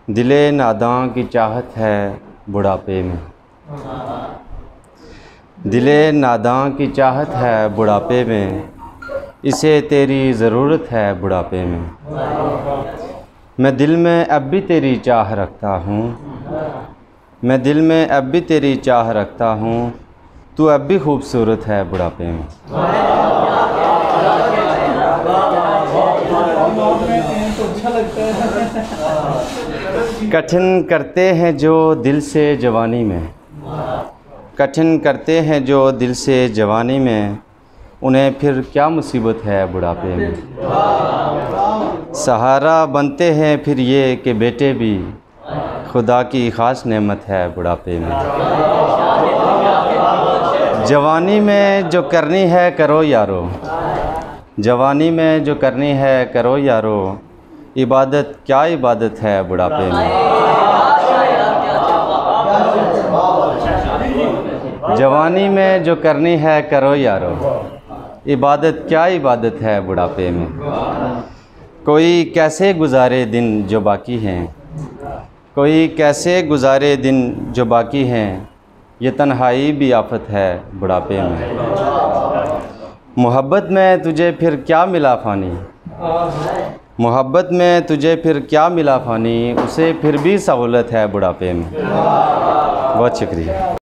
दिले नादां की चाहत है बुढ़ापे में। दिले नादां की चाहत है बुढ़ापे में, इसे तेरी ज़रूरत है बुढ़ापे में। मैं दिल में अब भी तेरी चाह रखता हूँ, मैं दिल में अब भी तेरी चाह रखता हूँ, तू अब भी खूबसूरत है बुढ़ापे में। कठिन करते हैं जो दिल से जवानी में, कठिन करते हैं जो दिल से जवानी में, उन्हें फिर क्या मुसीबत है बुढ़ापे में। सहारा बनते हैं फिर ये कि बेटे भी खुदा की ख़ास नेमत है बुढ़ापे में। जवानी में जो करनी है करो यारो, जवानी में जो करनी है करो यारो, इबादत क्या इबादत है बुढ़ापे में। जवानी में जो करनी है करो यारो, इबादत क्या इबादत है बुढ़ापे में। कोई कैसे गुजारे दिन जो बाकी हैं, कोई कैसे गुजारे दिन जो बाकी हैं, ये तन्हाई भी आफत है बुढ़ापे में। मोहब्बत में तुझे फिर क्या मिला फ़ानी, मोहब्बत में तुझे फिर क्या मिला फ़ानी, उसे फिर भी सहूलत है बुढ़ापे में। बहुत शुक्रिया।